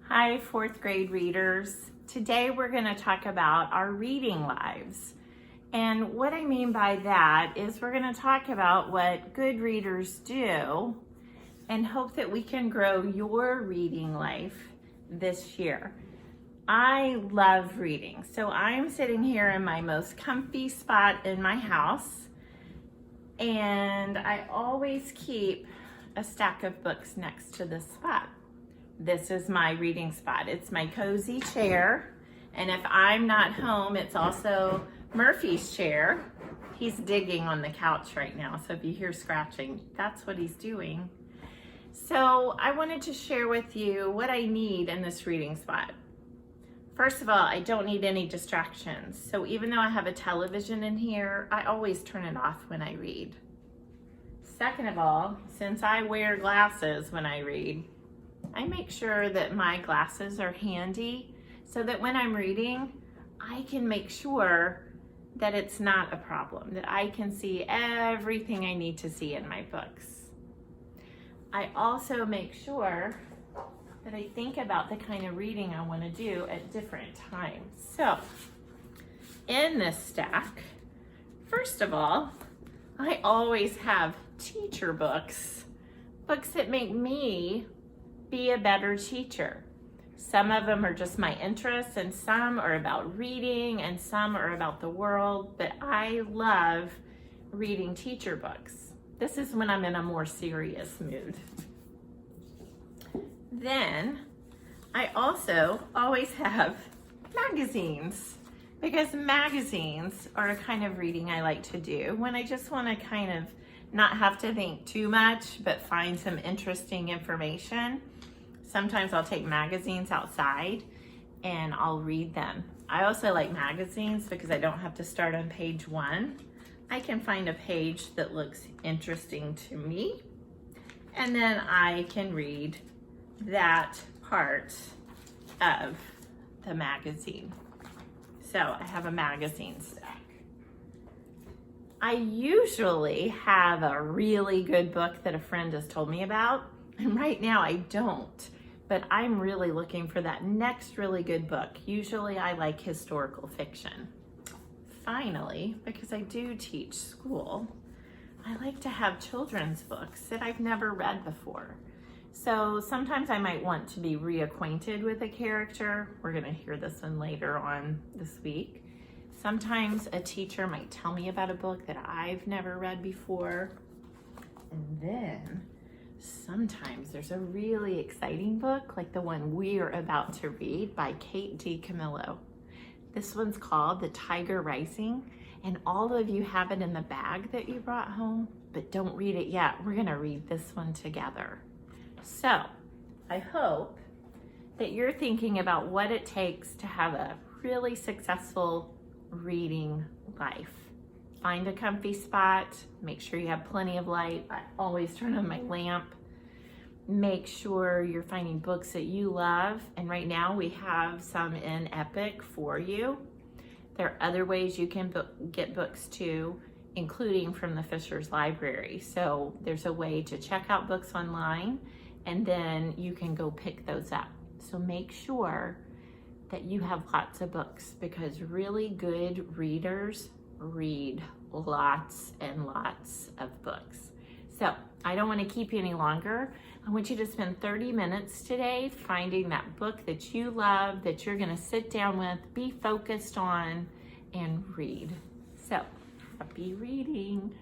Hi, fourth grade readers. Today we're going to talk about our reading lives. And what I mean by that is we're going to talk about what good readers do and hope that we can grow your reading life this year. I love reading, so I'm sitting here in my most comfy spot in my house, and I always keep a stack of books next to this spot. This is my reading spot. It's my cozy chair, and if I'm not home, it's also Murphy's chair. He's digging on the couch right now, so if you hear scratching, that's what he's doing. So I wanted to share with you what I need in this reading spot. First of all, I don't need any distractions. So even though I have a television in here, I always turn it off when I read. Second of all, since I wear glasses when I read, I make sure that my glasses are handy so that when I'm reading, I can make sure that it's not a problem, that I can see everything I need to see in my books. I also make sure that I think about the kind of reading I want to do at different times. So in this stack, first of all, I always have teacher books, books that make me be a better teacher. Some of them are just my interests, and some are about reading, and some are about the world, but I love reading teacher books. This is when I'm in a more serious mood. Then I also always have magazines, because magazines are a kind of reading I like to do when I just want to kind of not have to think too much, but find some interesting information. Sometimes I'll take magazines outside and I'll read them. I also like magazines because I don't have to start on page 1. I can find a page that looks interesting to me, and then I can read that part of the magazine. So I have a magazine stack. I usually have a really good book that a friend has told me about, and right now I don't, but I'm really looking for that next really good book. Usually I like historical fiction. Finally, because I do teach school, I like to have children's books that I've never read before. So sometimes I might want to be reacquainted with a character. We're gonna hear this one later on this week. Sometimes a teacher might tell me about a book that I've never read before. And then sometimes there's a really exciting book like the one we are about to read by Kate DiCamillo. This one's called The Tiger Rising, and all of you have it in the bag that you brought home, but don't read it yet. We're gonna read this one together. So I hope that you're thinking about what it takes to have a really successful reading life. Find a comfy spot, make sure you have plenty of light. I always turn on my lamp. Make sure you're finding books that you love, and right now we have some in Epic for you. There are other ways you can get books too, including from the Fisher's Library. So there's a way to check out books online, and then you can go pick those up. So make sure that you have lots of books, because really good readers read lots and lots of books. So I don't want to keep you any longer. I want you to spend 30 minutes today finding that book that you love, that you're going to sit down with, be focused on, and read. So happy reading.